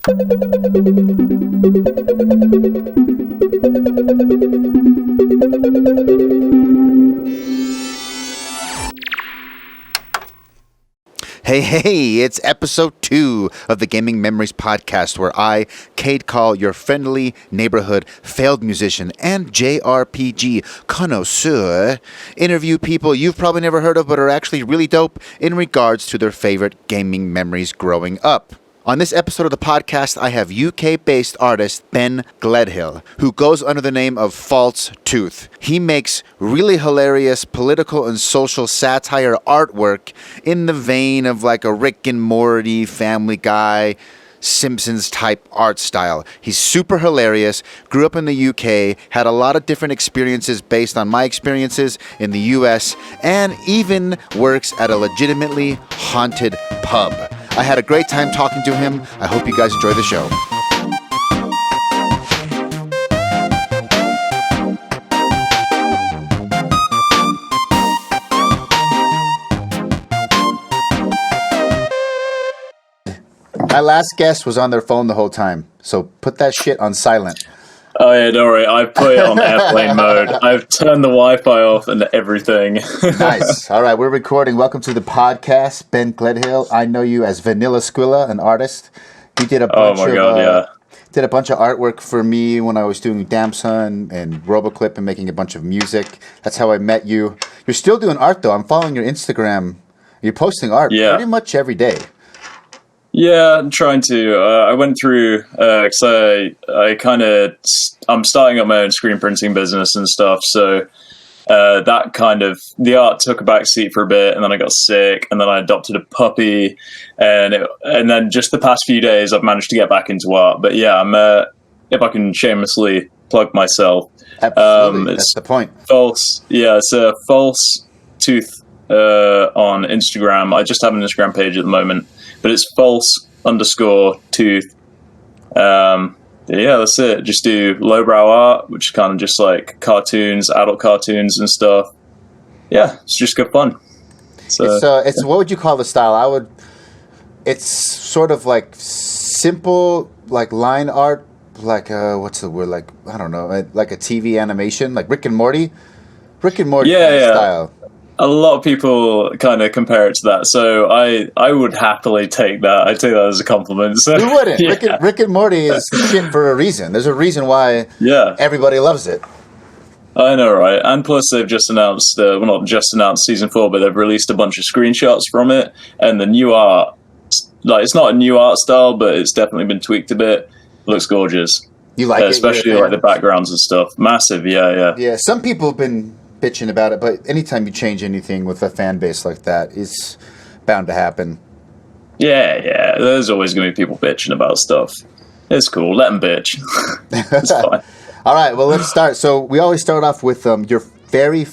Hey, it's episode 2 of the Gaming Memories podcast, where I, Cade Call, your friendly neighborhood failed musician and JRPG connoisseur, interview people you've probably never heard of but are actually really dope in regards to their favorite gaming memories growing up. On this episode of the podcast, I have UK-based artist Ben Gledhill, who goes under the name of False Tooth. He makes really hilarious political and social satire artwork in the vein of like a Rick and Morty, Family Guy, Simpsons type art style. He's super hilarious, grew up in the UK, had a lot of different experiences based on my experiences in the US, and even works at a legitimately haunted pub. I had a great time talking to him. I hope you guys enjoy the show. My last guest was on their phone the whole time, so put that shit on silent. Oh yeah, don't worry. I put it on airplane mode. I've turned the Wi-Fi off and everything. Nice. All right, we're recording. Welcome to the podcast, Ben Gledhill. I know you as Vanilla Squilla, an artist. You did a bunch did a bunch of artwork for me when I was doing Damson and Roboclip and making a bunch of music. That's how I met you. You're still doing art though. I'm following your Instagram. You're posting art pretty much every day. Yeah, I'm trying to. I went through because I'm starting up my own screen printing business and stuff. So that kind of the art took a back seat for a bit, and then I got sick, and then I adopted a puppy, and then just the past few days I've managed to get back into art. But yeah, I'm if I can shamelessly plug myself, absolutely, that's the point. It's a False Tooth on Instagram. I just have an Instagram page at the moment. But it's false_tooth. Yeah, that's it. Just do lowbrow art, which is kind of just like cartoons, adult cartoons and stuff. Yeah, it's just good fun. So it's what would you call the style? It's sort of like simple, like line art, like what's the word? Like I don't know, like a TV animation, like Rick and Morty. Rick and Morty style. A lot of people kind of compare it to that, so I would happily take that. I take that as a compliment. So, who wouldn't? Yeah. Rick and Morty is shit for a reason. There's a reason why everybody loves it. I know, right? And plus, they've just announced, not just announced season 4, but they've released a bunch of screenshots from it, and the new art, like it's not a new art style, but it's definitely been tweaked a bit. It looks gorgeous. You like it? Especially like the backgrounds and stuff. Massive, yeah. Yeah, some people have been bitching about it, but anytime you change anything with a fan base like that, it's bound to happen. Yeah. There's always going to be people bitching about stuff. It's cool. Let them bitch. It's fine. All right, well, let's start. So we always start off with your very,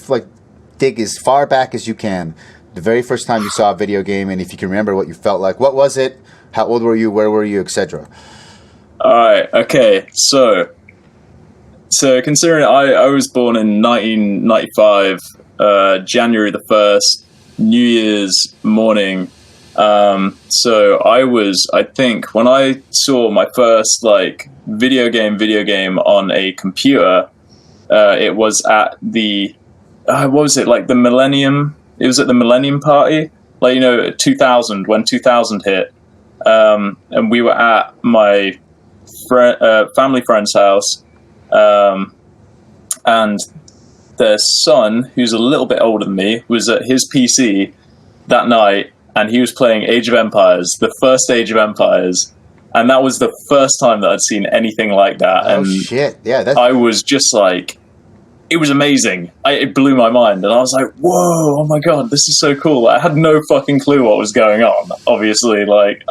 dig as far back as you can. The very first time you saw a video game, and if you can remember what you felt like. What was it? How old were you? Where were you? Etc. All right. Okay. So considering I was born in 1995, January the 1st, New Year's morning. So I think when I saw my first video game on a computer, it was at the what was it, like the Millennium? It was at the Millennium Party, 2000, when 2000 hit, and we were at my family friend's house. And their son, who's a little bit older than me, was at his PC that night, and he was playing Age of Empires, the first Age of Empires, and that was the first time that I'd seen anything like that. Oh, shit. Yeah, I was just like, it was amazing. It blew my mind, and I was like, whoa, oh my god, this is so cool. I had no fucking clue what was going on, obviously.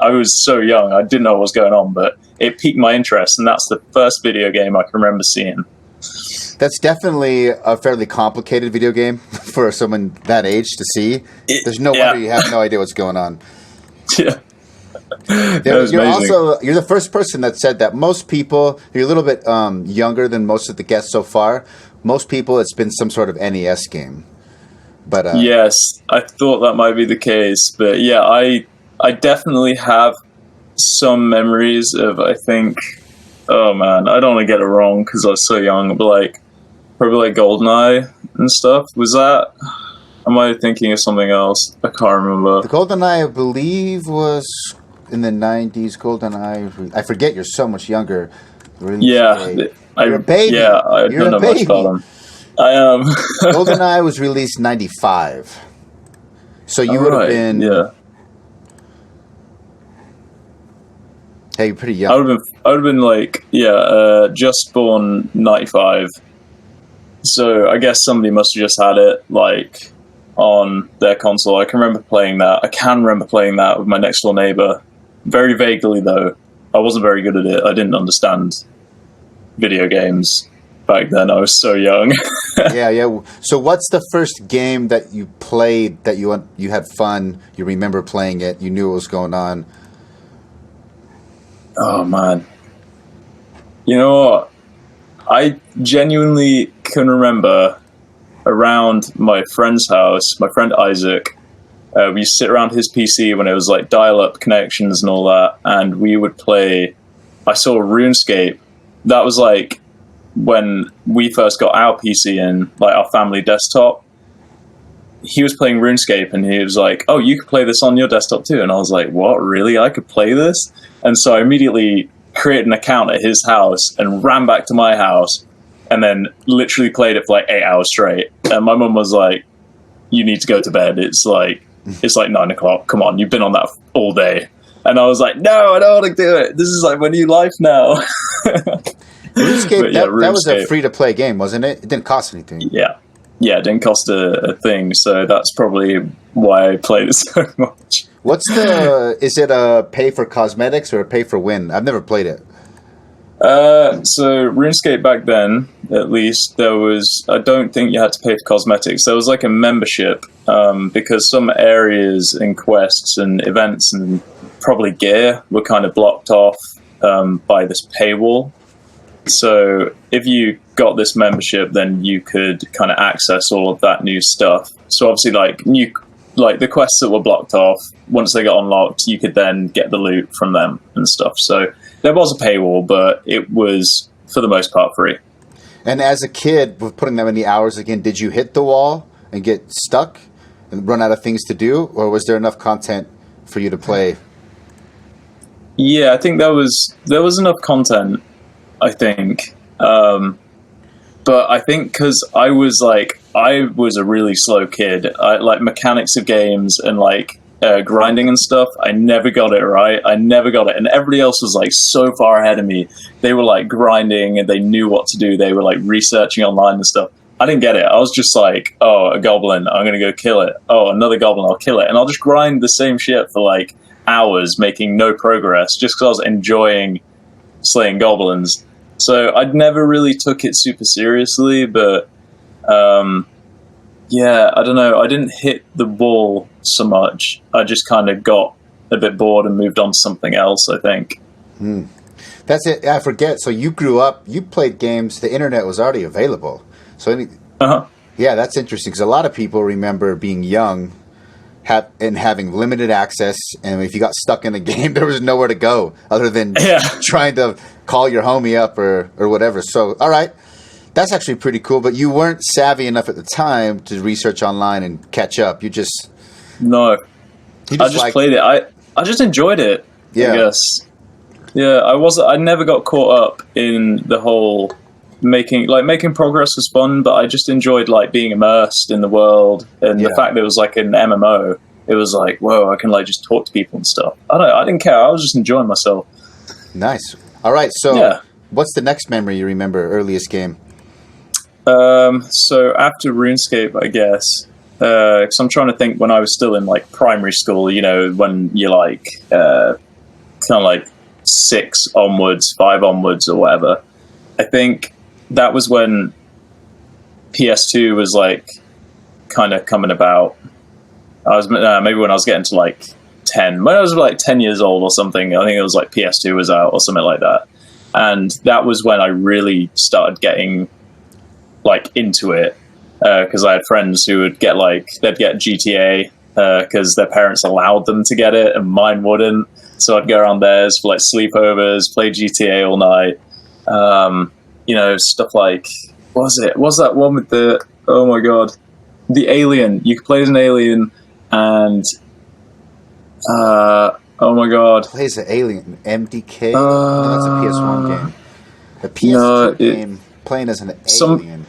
I was so young, I didn't know what was going on, but it piqued my interest, and that's the first video game I can remember seeing. That's definitely a fairly complicated video game for someone that age to see. There's no wonder you have no idea what's going on. Yeah. You're the first person that said that. Most people, you're a little bit younger than most of the guests so far. Most people, it's been some sort of NES game. But yes, I thought that might be the case. But yeah, I definitely have some memories of, I think, oh man, I don't want to get it wrong because I was so young, but like probably like Goldeneye and stuff. Was that? Am I thinking of something else? I can't remember. The Goldeneye, I believe, was in the 90s. Goldeneye, I forget. You're so much younger. Yeah, you're a baby. Yeah, I don't know much about them. I am. Goldeneye was released 95. So you would have been. Yeah. Hey, you're pretty young. I would have been like, just born 95. So I guess somebody must have just had it like on their console. I can remember playing that. I can remember playing that with my next door neighbor. Very vaguely though. I wasn't very good at it. I didn't understand video games back then. I was so young. Yeah. So what's the first game that you played that you had fun, you remember playing it, you knew what was going on? Oh man. You know what? I genuinely can remember around my friend's house, my friend Isaac, we used to sit around his PC when it was like dial-up connections and all that, and we would play, I saw RuneScape. That was like when we first got our PC in, like our family desktop. He was playing RuneScape and he was like, oh, you could play this on your desktop too. And I was like, what, really? I could play this? And so I immediately created an account at his house and ran back to my house and then literally played it for like 8 hours straight. And my mum was like, you need to go to bed. It's like 9 o'clock. Come on, you've been on that all day. And I was like, no, I don't want to do it. This is like my new life now. RuneScape, that was a free-to-play game, wasn't it? It didn't cost anything. Yeah, it didn't cost a thing, so that's probably why I played it so much. Is it a pay for cosmetics or a pay for win? I've never played it. So RuneScape back then, at least, I don't think you had to pay for cosmetics. There was like a membership, because some areas and quests and events and probably gear were kind of blocked off by this paywall. So if you got this membership, then you could kind of access all of that new stuff. So obviously, like the quests that were blocked off, once they got unlocked, you could then get the loot from them and stuff. So there was a paywall, but it was for the most part free. And as a kid, with putting that many hours again, did you hit the wall and get stuck and run out of things to do, or was there enough content for you to play? Yeah, I think there was enough content. I think, but I think because I was a really slow kid. I like mechanics of games and like grinding and stuff. I never got it right. And everybody else was like so far ahead of me. They were like grinding and they knew what to do. They were like researching online and stuff. I didn't get it. I was just like, oh, a goblin, I'm gonna go kill it. Oh, another goblin, I'll kill it, and I'll just grind the same shit for like hours, making no progress, just because I was enjoying slaying goblins. So I'd never really took it super seriously, but yeah, I don't know. I didn't hit the wall so much. I just kind of got a bit bored and moved on to something else, I think. That's it. I forget. So you grew up, you played games, the internet was already available. So yeah, that's interesting because a lot of people remember being young and having limited access, and if you got stuck in a game, there was nowhere to go other than trying to call your homie up or whatever. So, all right, that's actually pretty cool, but you weren't savvy enough at the time to research online and catch up. I just played it. I just enjoyed it, I guess. Yeah, I never got caught up in the whole making progress was fun, but I just enjoyed like being immersed in the world and the fact that it was like an MMO. It was like, whoa, I can like just talk to people and stuff. I didn't care. I was just enjoying myself. Nice. All right. So what's the next memory you remember? Earliest game? So after RuneScape, I guess, because I'm trying to think when I was still in like primary school, you know, when you're like, kind of like 6 onwards, 5 onwards or whatever. I think that was when PS2 was like kind of coming about. I was maybe when I was getting to like 10, when I was like 10 years old or something. I think it was like PS2 was out or something like that, and that was when I really started getting like into it because I had friends who would they'd get GTA because their parents allowed them to get it and mine wouldn't. So I'd go around theirs for like sleepovers, play GTA all night. Stuff like, what was it? What's that one with the, oh my god, the alien? You could play as an alien, and oh my god, Plays an alien. MDK. No, that's a PS1 game. A PS2 game playing as an alien.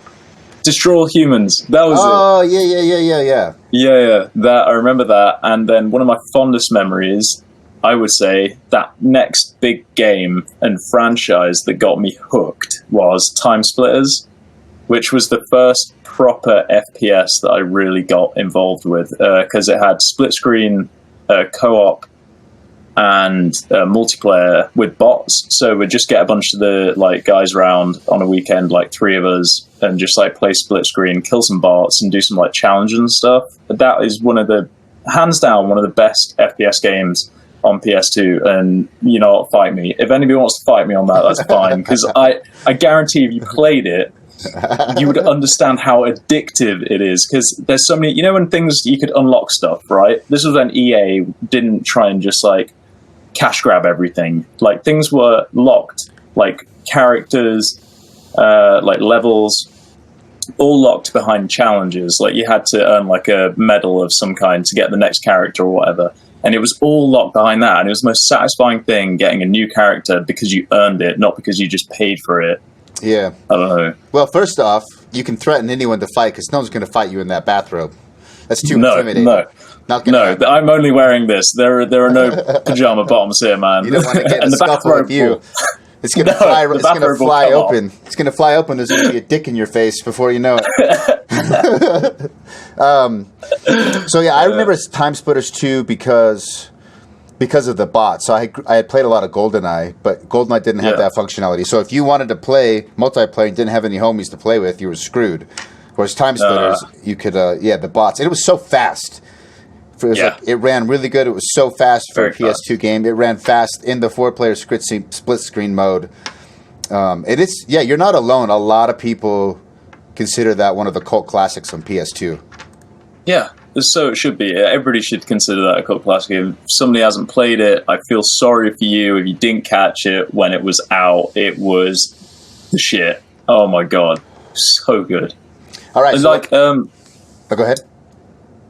Destroy All Humans. That was it. Oh, yeah. Yeah, that I remember that. And then one of my fondest memories, I would say, that next big game and franchise that got me hooked was Timesplitters, which was the first proper FPS that I really got involved with, because it had split screen, co-op, and multiplayer with bots. So we'd just get a bunch of the guys around on a weekend, like 3 of us, and just play split screen, kill some bots, and do some challenges and stuff. That is hands down one of the best FPS games on PS2. And fight me if anybody wants to fight me on that. That's fine, because I guarantee if you played it, you would understand how addictive it is, because there's so many, when things you could unlock stuff, right? This was when EA didn't try and just cash grab everything. Things were locked, characters, levels, all locked behind challenges. You had to earn a medal of some kind to get the next character or whatever, and it was all locked behind that. And it was the most satisfying thing, getting a new character because you earned it, not because you just paid for it. Yeah. I don't know. Well, first off, you can threaten anyone to fight, because no one's going to fight you in that bathrobe. That's too intimidating. No, I'm only wearing this. There are no pajama bottoms here, man. You don't want to get in a scuffle with you. It's going to fly. It's going to fly open. Off. It's going to fly open. There's going to be a dick in your face before you know it. I remember Timesplitters 2 because of the bots. So I had played a lot of Goldeneye, but Goldeneye didn't have that functionality. So if you wanted to play multiplayer and didn't have any homies to play with, you were screwed. Whereas Timesplitters, you could, the bots. And it was so fast. It ran really good. It was so fast for a PS2 game. It ran fast in the 4-player split screen mode. You're not alone. A lot of people consider that one of the cult classics on PS2. Yeah. So it should be. Everybody should consider that a cult classic. If somebody hasn't played it, I feel sorry for you if you didn't catch it when it was out. It was the shit. Oh my god. So good. All right. So go ahead.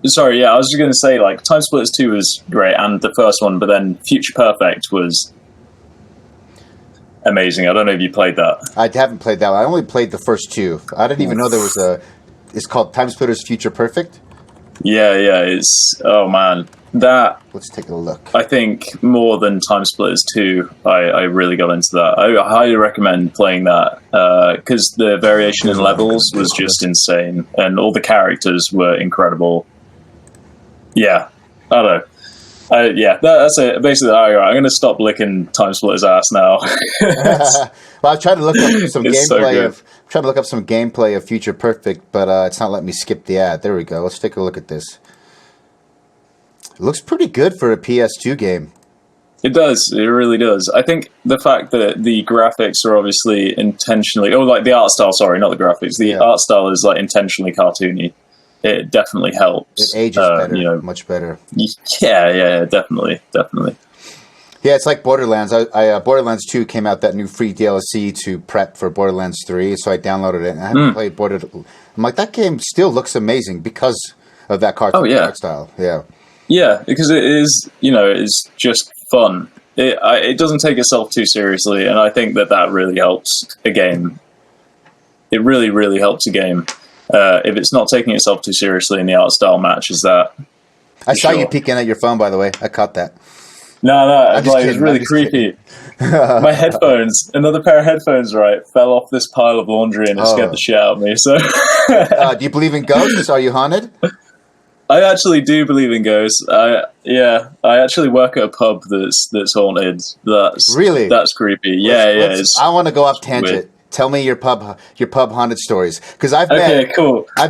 Sorry, I was just going to say, Timesplitters 2 was great, and the first one, but then Future Perfect was amazing. I don't know if you played that. I haven't played that one. I only played the first 2. I didn't even know there was it's called Timesplitters Future Perfect? Yeah, it's, oh man. That, let's take a look. I think more than Timesplitters 2, I really got into that. I highly recommend playing that, because the variation in levels was just insane, and all the characters were incredible. Yeah, I don't know. That's it. Basically, I'm going to stop licking Timesplitters' ass now. Well, I've tried to look up some gameplay of Future Perfect, but it's not letting me skip the ad. There we go. Let's take a look at this. It looks pretty good for a PS2 game. It does. It really does. I think the fact that the graphics are obviously intentionally, the art style. Sorry, not the graphics. The art style is intentionally cartoony. It definitely helps. It ages better, much better. Yeah, definitely. Yeah, it's like Borderlands. Borderlands 2 came out, that new free DLC to prep for Borderlands 3, so I downloaded it. And I haven't played Borderlands. I'm like, that game still looks amazing because of that cartoon art style. Yeah. Yeah, because it is, it's just fun. It doesn't take itself too seriously, and I think that really helps a game. It really, really helps a game. If it's not taking itself too seriously and the art style matches that. I saw you peeking at your phone, by the way. I caught that. No, it was really creepy. My headphones, another pair of headphones, fell off this pile of laundry and it scared the shit out of me. So, do you believe in ghosts? Are you haunted? I actually do believe in ghosts. I actually work at a pub that's haunted. That's creepy. Yeah. I want to go off tangent. Weird. Tell me your pub haunted stories, because I've met I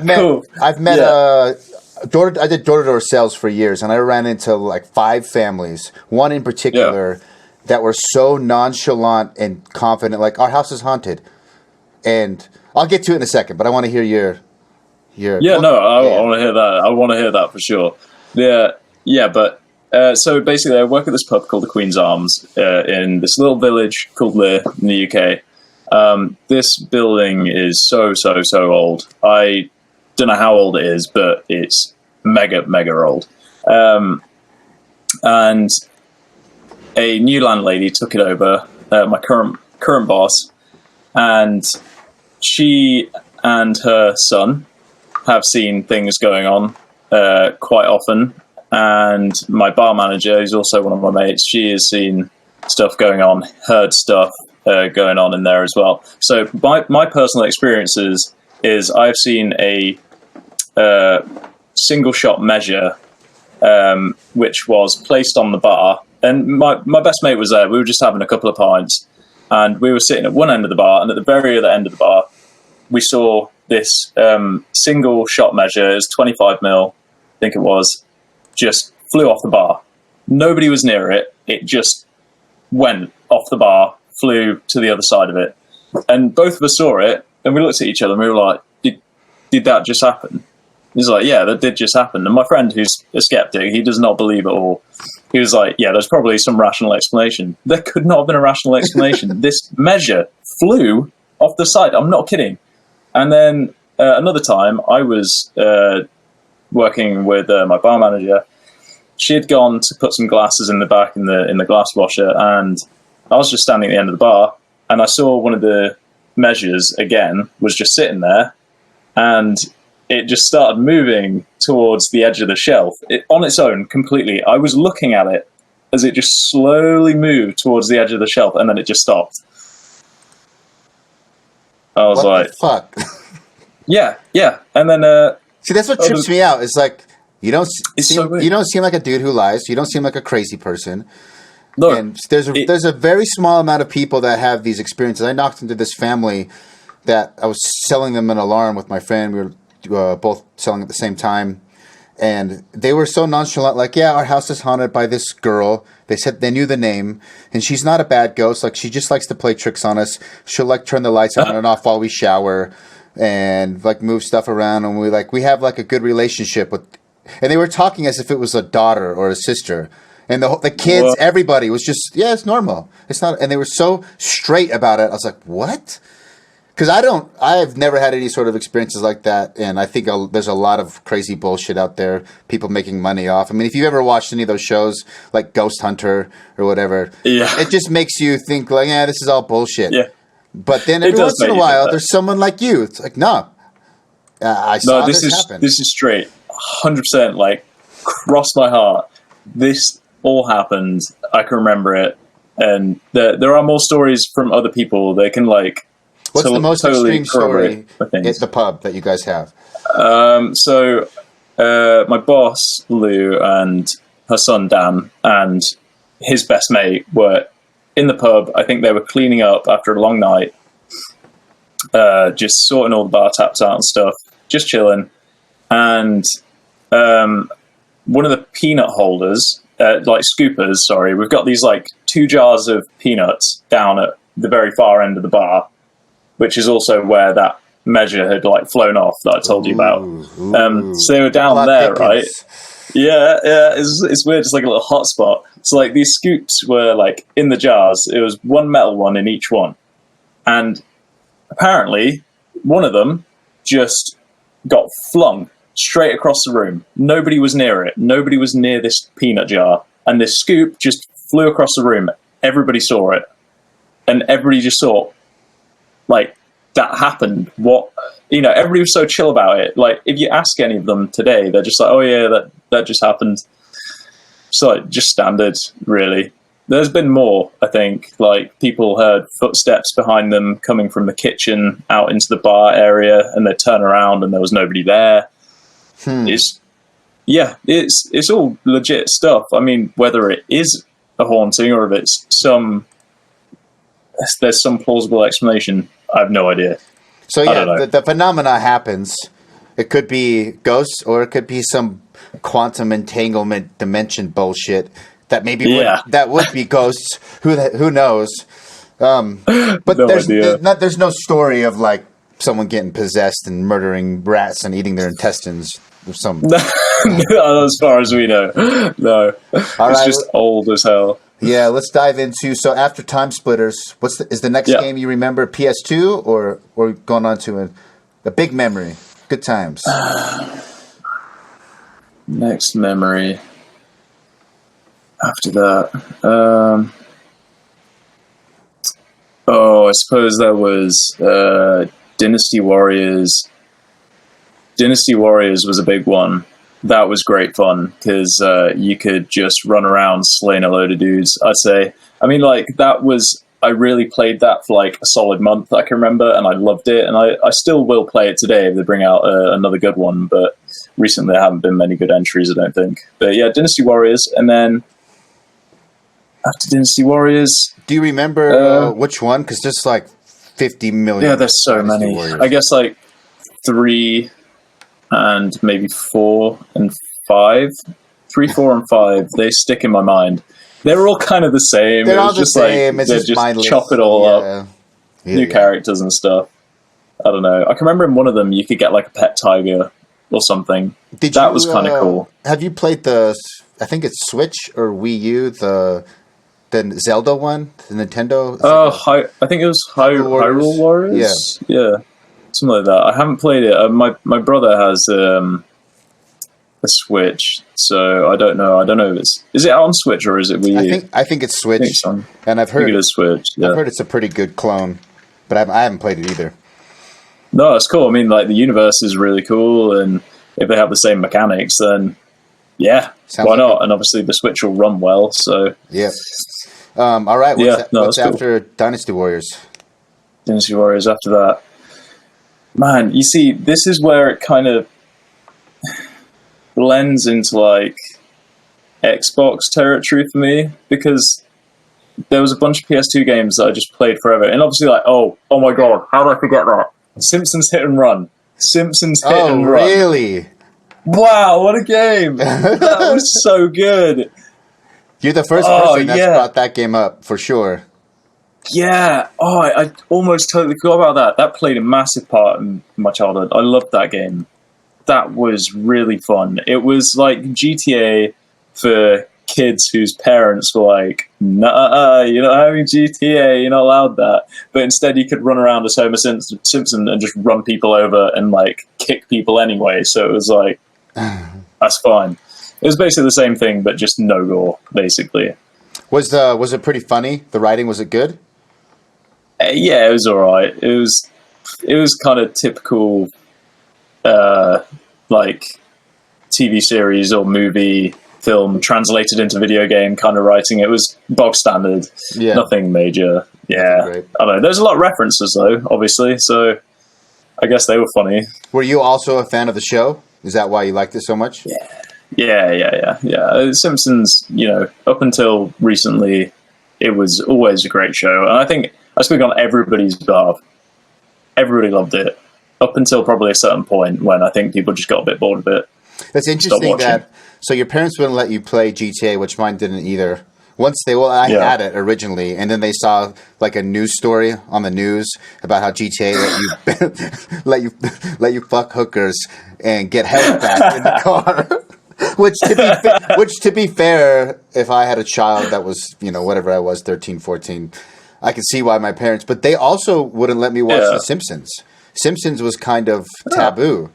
did door-to-door sales for years, and I ran into 5 families. One in particular that were so nonchalant and confident, our house is haunted. And I'll get to it in a second, but I want to hear your. I want to hear that. I want to hear that for sure. Yeah, but So basically, I work at this pub called the Queen's Arms in this little village called Lear in the UK. This building is so old. I don't know how old it is, but it's mega old. And a new landlady took it over, my current boss, and she and her son have seen things going on quite often. And my bar manager, who's also one of my mates, she has seen stuff going on, heard stuff going on in there as well. So my personal experiences is I've seen a single shot measure which was placed on the bar. And my best mate was there. We were just having a couple of pints. And we were sitting at one end of the bar, and at the very other end of the bar, we saw this single shot measure. It was 25 mil, I think it was, just flew off the bar. Nobody was near it. It just went off the bar, flew to the other side of it. And both of us saw it, and we looked at each other, and we were like, did that just happen? He's like, yeah, that did just happen. And my friend, who's a skeptic, he does not believe it all. He was like, yeah, there's probably some rational explanation. There could not have been a rational explanation. This measure flew off the side. I'm not kidding. And then another time, I was working with my bar manager. She had gone to put some glasses in the back in the glass washer, and I was just standing at the end of the bar, and I saw one of the measures again was just sitting there, and it just started moving towards the edge of the shelf on its own completely. I was looking at it as it just slowly moved towards the edge of the shelf, and then it just stopped. I was what the fuck? Yeah. And then see, that's what trips me out. It's like you don't seem like a dude who lies. You don't seem like a crazy person. Look, and there's a very small amount of people that have these experiences. I knocked into this family that I was selling them an alarm with my friend. We were both selling at the same time, and they were so nonchalant, like, yeah, our house is haunted by this girl. They said they knew the name, and she's not a bad ghost. Like, she just likes to play tricks on us. She'll like turn the lights on and off while we shower, and like move stuff around, and we have like a good relationship with. And they were talking as if it was a daughter or a sister, and the kids, everybody was just, yeah, it's normal. It's not, and they were so straight about it. I was like, what? Because I've never had any sort of experiences like that, and I think there's a lot of crazy bullshit out there, people making money off. I mean, if you've ever watched any of those shows, like Ghost Hunter or whatever, it just makes you think, like, yeah, this is all bullshit. Yeah. But then every once in a while, there's someone like you. It's like, no, I saw this happen. This is straight, 100%, like, cross my heart. This all happened. I can remember it. And there are more stories from other people. They can, like... What's the most extreme story at the pub that you guys have? So my boss, Lou, and her son, Dan, and his best mate were in the pub. I think they were cleaning up after a long night, just sorting all the bar taps out and stuff, just chilling. And one of the peanut holders, like scoopers, sorry, we've got these like 2 jars of peanuts down at the very far end of the bar, which is also where that measure had like flown off that I told you about. So they were down there, right? Yeah, it's weird. It's like a little hot spot. So like these scoops were like in the jars. It was one metal one in each one. And apparently one of them just got flung straight across the room. Nobody was near it. Nobody was near this peanut jar. And this scoop just flew across the room. Everybody saw it. And everybody just saw, like, that happened. What, everybody was so chill about it. Like, if you ask any of them today, they're just like, oh yeah, that just happened. So like, just standard, really. There's been more, I think. Like, people heard footsteps behind them coming from the kitchen out into the bar area, and they turn around and there was nobody there. It's all legit stuff. I mean, whether it is a haunting or if it's there's some plausible explanation, I have no idea. So yeah, the phenomena happens. It could be ghosts, or it could be some quantum entanglement dimension bullshit that maybe that would be ghosts. Who knows? But there's no story of like someone getting possessed and murdering rats and eating their intestines or some As far as we know, no. It's just old as hell. Yeah, let's dive into. So after Timesplitters, is the next game you remember PS2 or going on to a big memory? Good times. Next memory. After that, I suppose that was Dynasty Warriors. Dynasty Warriors was a big one. That was great fun because you could just run around slaying a load of dudes, I'd say. I mean, like, I really played that for like a solid month, I can remember, and I loved it. And I still will play it today if they bring out another good one, but recently there haven't been many good entries, I don't think. But yeah, Dynasty Warriors, and then after Dynasty Warriors... Do you remember which one? Because there's like 50 million. Yeah, there's so Dynasty many. Warriors. I guess like 3... and maybe 4 and 5. 3, 4, and 5, they stick in my mind. They were all kind of the same. They're all the same. Like, it's just mindless. Chop it all up. New characters and stuff. I don't know. I can remember in one of them you could get like a pet tiger or something. That was kind of cool. Have you played I think it's Switch or Wii U, the Zelda one, the Nintendo? I think it was Hyrule Warriors. Yeah. Something like that. I haven't played it. My brother has a Switch, so I don't know. I don't know if is it on Switch or is it Wii U? I think it's Switch. And I've heard it is Switch. Yeah. I've heard it's a pretty good clone, but I haven't played it either. No, it's cool. I mean, like the universe is really cool, and if they have the same mechanics, then yeah, why not? And obviously the Switch will run well. So yeah. All right. What's after cool. Dynasty Warriors? Dynasty Warriors after that. Man, you see, this is where it kind of blends into like Xbox territory for me, because there was a bunch of PS2 games that I just played forever, and obviously like, oh my god, how did I forget that? Simpsons Hit and Run. Simpsons Hit and Run. Oh, really? Wow, what a game! That was so good. You're the first person that's brought that game up, for sure. Yeah. I almost totally forgot about that. That played a massive part in my childhood. I loved that game. That was really fun. It was like GTA for kids whose parents were like, nah, you're not having GTA, you're not allowed that. But instead you could run around as Homer Simpson and just run people over and like kick people anyway. So it was like, that's fine. It was basically the same thing, but just no gore, basically. Was it pretty funny? The writing, was it good? Yeah, it was all right. It was kind of typical, like TV series or movie, film translated into video game kind of writing. It was bog standard, nothing major. Yeah, I don't know. There's a lot of references though, obviously. So I guess they were funny. Were you also a fan of the show? Is that why you liked it so much? Yeah. Simpsons, up until recently, it was always a great show. And I think I speak on everybody's behalf. Everybody loved it up until probably a certain point when I think people just got a bit bored of it. It's interesting that, so your parents wouldn't let you play GTA, which mine didn't either. I had it originally, and then they saw like a news story on the news about how GTA let you fuck hookers and get held back in the car. Which to be fair, if I had a child that was, whatever I was, 13, 14, I could see why my parents, but they also wouldn't let me watch The Simpsons. Simpsons was kind of taboo.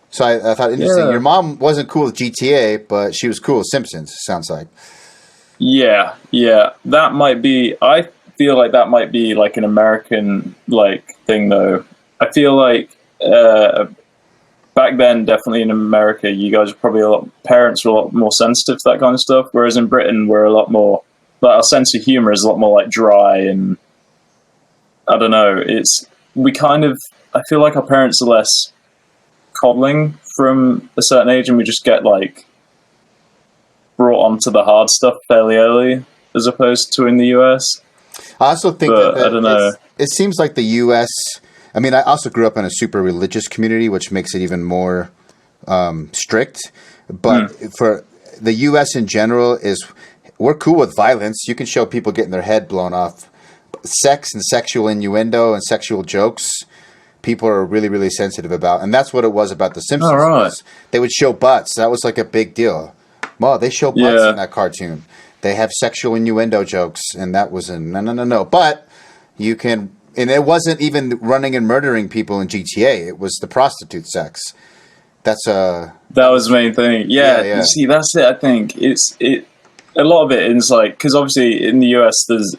So I thought interesting. Your mom wasn't cool with GTA, but she was cool with Simpsons, sounds like. Yeah. That might be, I feel like that might be like an American thing though. I feel like back then, definitely in America, you guys are probably parents were a lot more sensitive to that kind of stuff, whereas in Britain, we're a lot more, our sense of humor is a lot more dry, and I don't know, I feel like our parents are less coddling from a certain age, and we just get brought onto the hard stuff fairly early, as opposed to in the US. I also think I don't know. It seems like the US, I mean, I also grew up in a super religious community, which makes it even more strict. But for the U.S. in general, we're cool with violence. You can show people getting their head blown off. Sex and sexual innuendo and sexual jokes, people are really, really sensitive about. And that's what it was about The Simpsons. All right. They would show butts. That was like a big deal. Well, they show butts in that cartoon. They have sexual innuendo jokes, and that was a no. But you can... And it wasn't even running and murdering people in GTA. It was the prostitute sex. That was the main thing. Yeah. See, that's it. I think a lot of it is like, because obviously in the US, there's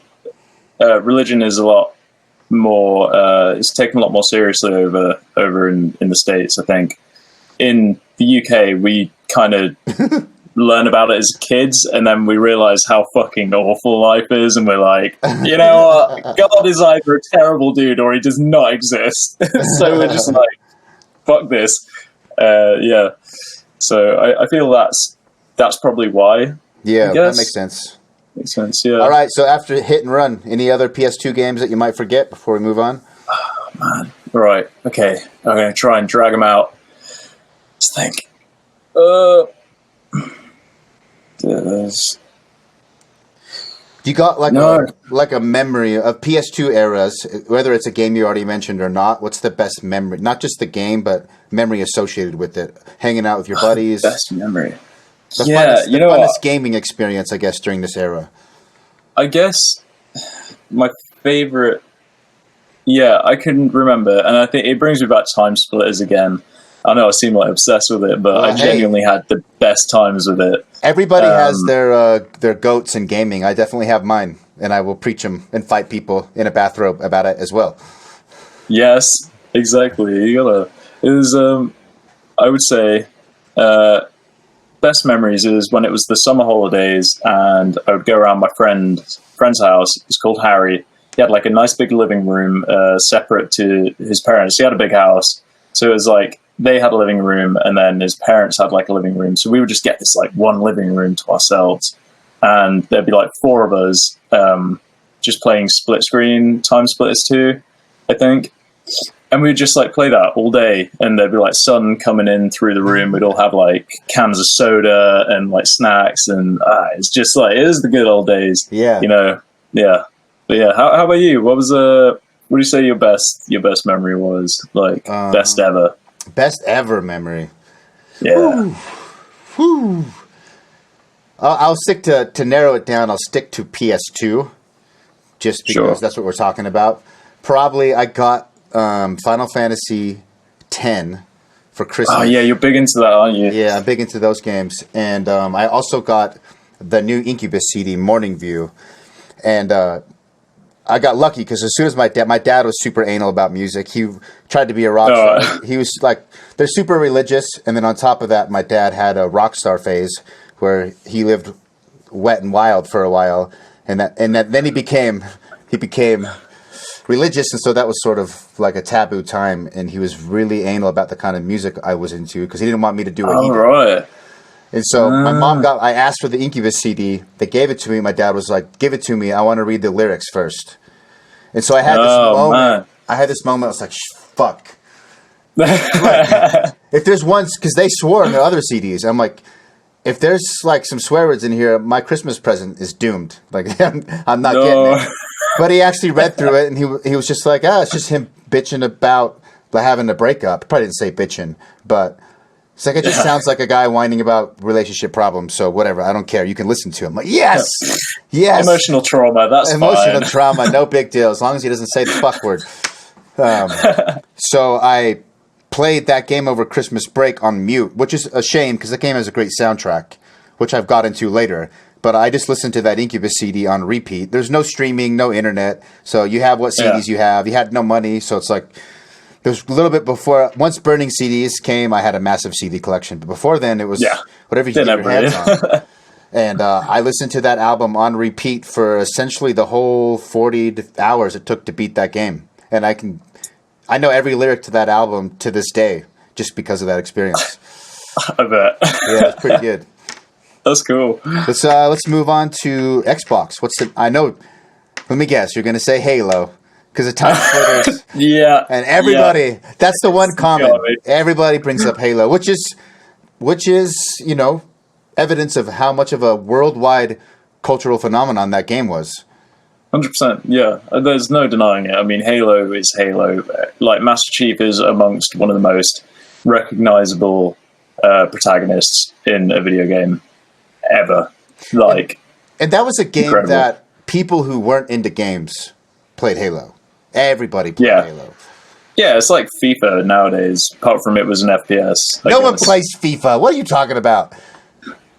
religion is a lot more. It's taken a lot more seriously over in the States. I think in the UK we kind of learn about it as kids, and then we realize how fucking awful life is, and we're like, you know what? God is either a terrible dude or he does not exist. So we're just like, fuck this. Yeah. So I feel that's probably why. Yeah, that makes sense. Makes sense, yeah. All right, so after Hit and Run, any other PS2 games that you might forget before we move on? Oh, man. All right, okay. I'm going to try and drag them out. Let's think. You got like a memory of PS2 eras, whether it's a game you already mentioned or not. What's the best memory? Not just the game, but memory associated with it. Hanging out with your buddies. Best memory. The funnest gaming experience, I guess, during this era. I guess my favorite. Yeah, I couldn't remember, and I think it brings me back to Timesplitters again. I know I seem like obsessed with it, but I genuinely had the best times with it. Everybody has their goats in gaming. I definitely have mine, and I will preach them and fight people in a bathrobe about it as well. Yes, exactly. You gotta. It was. I would say. Best memories is when it was the summer holidays, and I would go around my friend's house. It's called Harry. He had like a nice big living room, separate to his parents. He had a big house, so it was like they had a living room, and then his parents had like a living room. So we would just get this like one living room to ourselves, and there'd be like four of us just playing split screen Timesplitters 2, I think. And we'd just like play that all day, and there'd be like sun coming in through the room. We'd all have like cans of soda and like snacks, and it's just like, it was the good old days. Yeah, you know. Yeah, but yeah. How about you? What was what do you say your best memory was? Like best ever. Best ever memory. Yeah. Whew. I'll stick to narrow it down. I'll stick to PS2, just because that's what we're talking about. Probably I got Final Fantasy X for Christmas. Oh yeah, you're big into that, aren't you? Yeah, I'm big into those games. And I also got the new Incubus CD, Morning View. And I got lucky because as soon as my dad was super anal about music. He tried to be a rock star. He was like, they're super religious. And then on top of that, my dad had a rock star phase where he lived wet and wild for a while. And then he became religious, and so that was sort of like a taboo time, and he was really anal about the kind of music I was into because he didn't want me to do it either. Right. And so I asked for the Incubus CD. They gave it to me. My dad was like, give it to me. I want to read the lyrics first. And so I had this moment. Man. I had this moment. I was like, fuck. Like, if there's one, because they swore in the other CDs. I'm like, if there's like some swear words in here, my Christmas present is doomed. Like, I'm not getting it. But he actually read through it, and he was just like, it's just him bitching about having a breakup. Probably didn't say bitching, but it's like, it just sounds like a guy whining about relationship problems. So whatever, I don't care. You can listen to him. Like, yes. Emotional trauma, that's Emotional trauma, no big deal, as long as he doesn't say the fuck word. So I played that game over Christmas break on mute, which is a shame because the game has a great soundtrack, which I've got into later. But I just listened to that Incubus CD on repeat. There's no streaming, no internet. So you have what CDs you have. You had no money. So it's like, there's a little bit before. Once burning CDs came, I had a massive CD collection. But before then, it was whatever you could get your hands on. And I listened to that album on repeat for essentially the whole 40 hours it took to beat that game. And I know every lyric to that album to this day just because of that experience. I bet. Yeah, it's pretty good. That's cool. Let's move on to Xbox. Let me guess. You're going to say Halo because of Timesplitters. Yeah. And everybody, that's the one comment. Everybody brings up Halo, which is, evidence of how much of a worldwide cultural phenomenon that game was. 100%. Yeah, there's no denying it. I mean, Halo is Halo. Like, Master Chief is amongst one of the most recognizable protagonists in a video game ever. Like, and that was a game incredible. that people who weren't into games played Halo. Everybody played Halo. Yeah, it's like FIFA nowadays, apart from it was an FPS. No one plays FIFA. What are you talking about?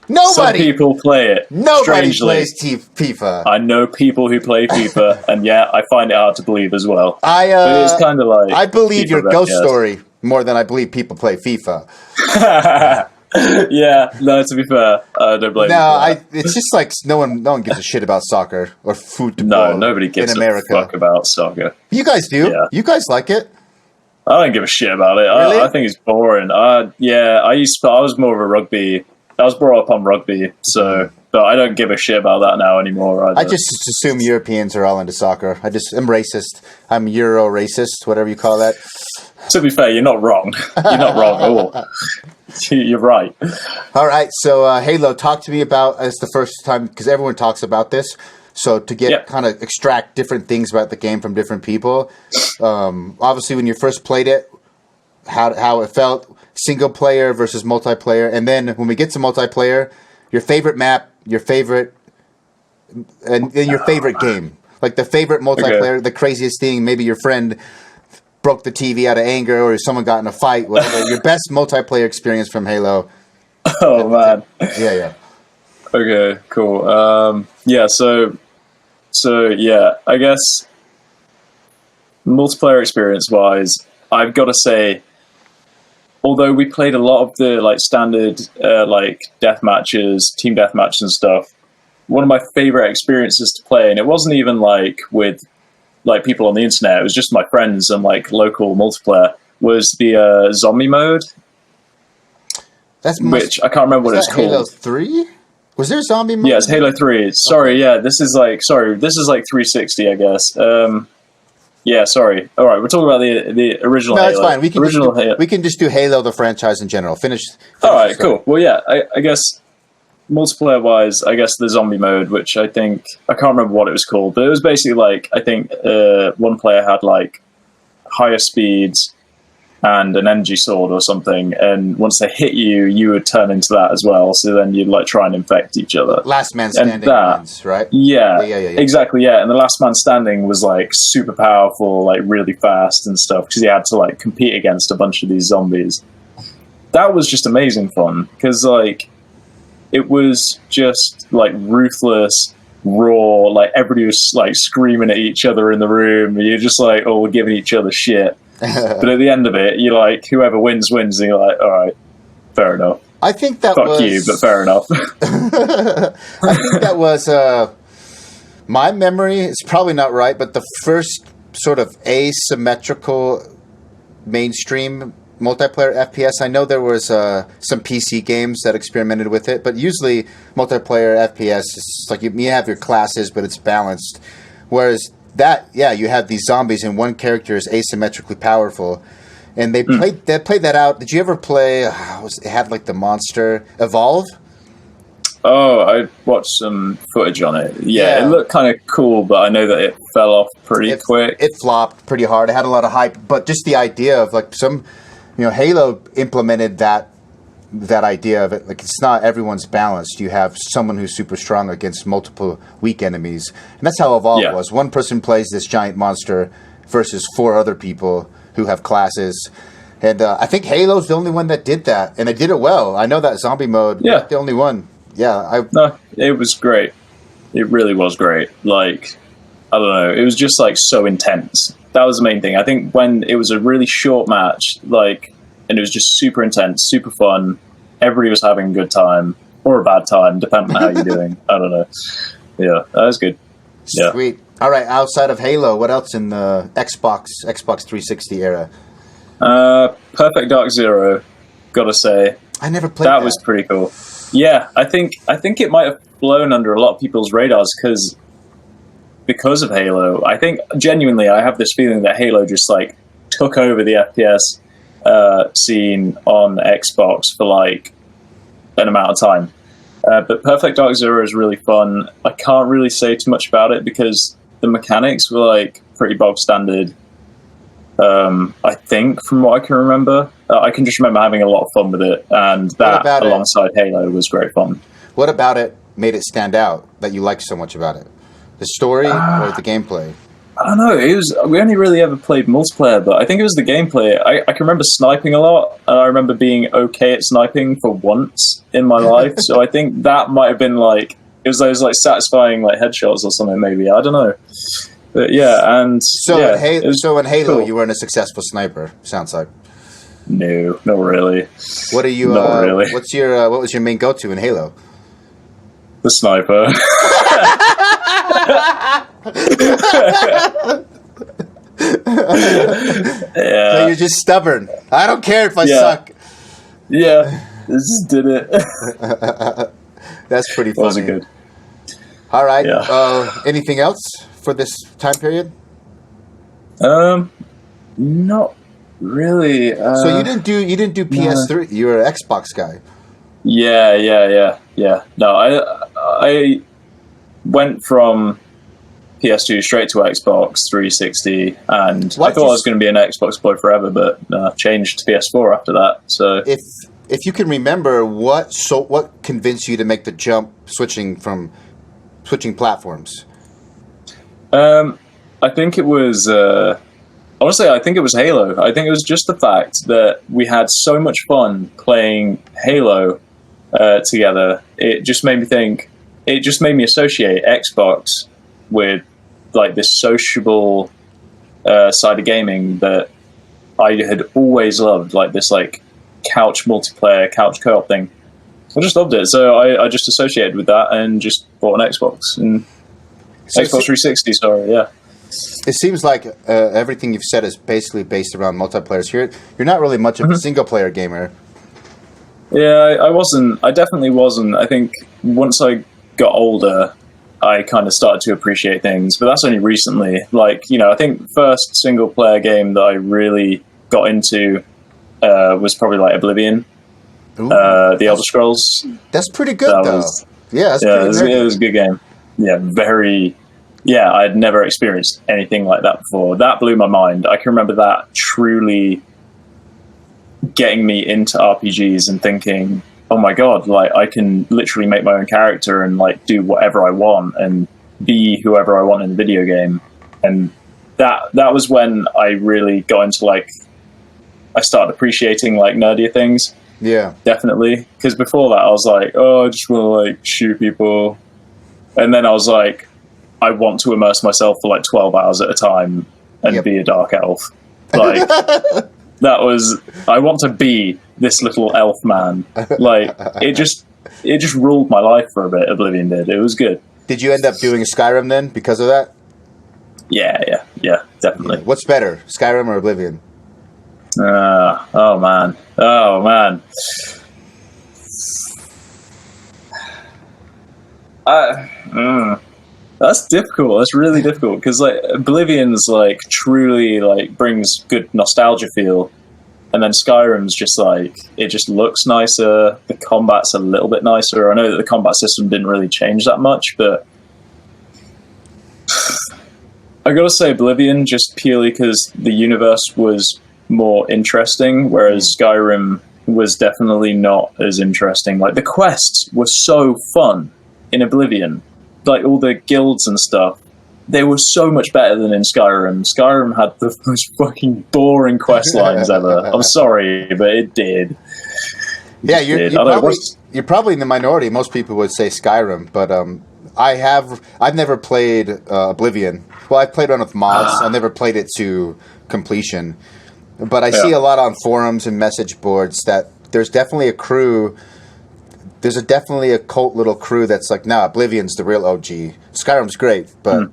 Nobody. Some people play it. Nobody plays FIFA. I know people who play FIFA, and yeah, I find it hard to believe as well. But it's kind of like... I believe FIFA your ghost FPS. story more than I believe people play FIFA. Yeah, no, to be fair, I don't blame you. It's just like no one gives a shit about soccer or football. No, nobody gives a fuck about soccer. You guys do. Yeah. You guys like it. I don't give a shit about it. Really? I think it's boring. I was more of a rugby. I was brought up on rugby, but I don't give a shit about that now anymore. I just assume Europeans are all into soccer. I'm racist. I'm Euro racist, whatever you call that. To be fair, you're not wrong. You're not wrong at all. You're right. All right, so Halo, talk to me about, it's the first time, because everyone talks about this, so to get kind of extract different things about the game from different people. Obviously, when you first played it, how it felt, single player versus multiplayer, and then when we get to multiplayer, your favorite map, your favorite game, like the favorite multiplayer, the craziest thing, maybe your friend broke the TV out of anger, or someone got in a fight, whatever. Your best multiplayer experience from Halo. Oh, man. Yeah. Okay, cool. So yeah, I guess multiplayer experience-wise, I've got to say, although we played a lot of the like standard like death matches, team death matches and stuff, one of my favorite experiences to play, and it wasn't even like with like people on the internet, it was just my friends and like local multiplayer, was the zombie mode. Which I can't remember what it's called. Halo 3? Was there a zombie mode? Yeah, it's Halo 3. Sorry, yeah, this is like 360, I guess. Yeah, sorry. All right, we're talking about the original Halo. No, it's fine. We can just do Halo, the franchise in general. Finish all right, cool. Well, yeah, I guess multiplayer-wise, I guess the zombie mode, which I can't remember what it was called, but it was basically like, I think one player had like higher speeds and an energy sword or something, and once they hit you, you would turn into that as well, so then you'd like try and infect each other. Last man standing wins, right? Yeah, exactly, yeah, and the last man standing was like super powerful, like really fast and stuff, because he had to like compete against a bunch of these zombies. That was just amazing fun, because like it was just like ruthless, raw, like everybody was like screaming at each other in the room, and you're just like all giving each other shit. But at the end of it, you're like, whoever wins, and you're like, all right, fair enough. I think that Fuck you, but fair enough. I think that was my memory is probably not right, but the first sort of asymmetrical mainstream multiplayer FPS. I know there was some PC games that experimented with it, but usually multiplayer FPS is like you have your classes, but it's balanced. Whereas you have these zombies and one character is asymmetrically powerful, and they played that out. Did you ever play? It had like the monster Evolve. Oh, I watched some footage on it. Yeah, it looked kind of cool, but I know that it fell off pretty quick. It flopped pretty hard. It had a lot of hype, but just the idea of like Halo implemented that idea of it. Like, it's not everyone's balanced. You have someone who's super strong against multiple weak enemies, and that's how Evolve was. One person plays this giant monster versus 4 other people who have classes. And I think Halo's the only one that did that, and they did it well. I know that zombie mode. Yeah, the only one. Yeah, no, it was great. It really was great. Like, I don't know, it was just like so intense. That was the main thing. I think when it was a really short match, like, and it was just super intense, super fun. Everybody was having a good time or a bad time, depending on how you're doing. I don't know. Yeah, that was good. Yeah. Sweet. All right, outside of Halo, what else in the Xbox 360 era? Perfect Dark Zero, gotta say. I never played that. That was pretty cool. Yeah, I think it might have blown under a lot of people's radars because of Halo. I think genuinely I have this feeling that Halo just like took over the FPS scene on Xbox for like an amount of time. But Perfect Dark Zero is really fun. I can't really say too much about it because the mechanics were like pretty bog standard. I think from what I can remember, I can just remember having a lot of fun with it, and that alongside Halo was great fun. What about it made it stand out that you liked so much about it? The story or the gameplay? I don't know. We only really ever played multiplayer, but I think it was the gameplay. I can remember sniping a lot, and I remember being okay at sniping for once in my life. So I think that might have been like, it was those like satisfying like headshots or something. Maybe, I don't know. But yeah, and so yeah, in Halo, cool. You weren't a successful sniper. Sounds like. No, not really. What are you? Not really. What was your main go-to in Halo? The sniper. Yeah. So you're just stubborn. I don't care if I suck. Yeah, this just did it. That's pretty funny. Wasn't good. All right. Yeah. Anything else for this time period? Not really. So you didn't do PS3. You were an Xbox guy. Yeah. No, I went from PS2 straight to Xbox 360, and I thought I was going to be an Xbox boy forever, but changed to PS4 after that. So if you can remember, what convinced you to make the jump, switching platforms? I think it was honestly, I think it was Halo. I think it was just the fact that we had so much fun playing Halo together. It just made me think. It just made me associate Xbox with like this sociable side of gaming that I had always loved, like this like couch multiplayer, couch co-op thing. I just loved it, so I just associated with that and just bought an Xbox and Xbox 360. Sorry, yeah. It seems like everything you've said is basically based around multiplayers. You're not really much of a single player gamer. Yeah, I wasn't. I definitely wasn't. I think once I got older, I kind of started to appreciate things, but that's only recently. Like, I think the first single player game that I really got into was probably like Oblivion, the Elder Scrolls. That's pretty good, though. Yeah, it was a good game. Yeah, I'd never experienced anything like that before. That blew my mind. I can remember that truly getting me into RPGs and thinking, oh my god, like I can literally make my own character and like do whatever I want and be whoever I want in the video game. And that was when I really got into like, I started appreciating like nerdier things. Yeah, definitely. Because before that I was like, oh, I just want to like shoot people. And then I was like, I want to immerse myself for like 12 hours at a time and be a dark elf. Like I want to be this little elf man. Like it just ruled my life for a bit. Oblivion did. It was good. Did you end up doing Skyrim then because of that? Yeah, definitely. Yeah. What's better, Skyrim or Oblivion? Oh man. That's difficult. That's really difficult because like Oblivion's like truly like brings good nostalgia feel, and then Skyrim's just like it just looks nicer. The combat's a little bit nicer. I know that the combat system didn't really change that much, but I gotta say Oblivion just purely because the universe was more interesting, whereas Skyrim was definitely not as interesting. Like the quests were so fun in Oblivion. Like all the guilds and stuff, they were so much better than in Skyrim. Skyrim had the most fucking boring quest lines ever. I'm sorry, but it did. Yeah, you're probably in the minority. Most people would say Skyrim, but I've never played Oblivion. Well, I've played around with mods. I've never played it to completion, but I see a lot on forums and message boards that there's definitely a crew. There's definitely a cult little crew that's like, nah, Oblivion's the real OG. Skyrim's great, but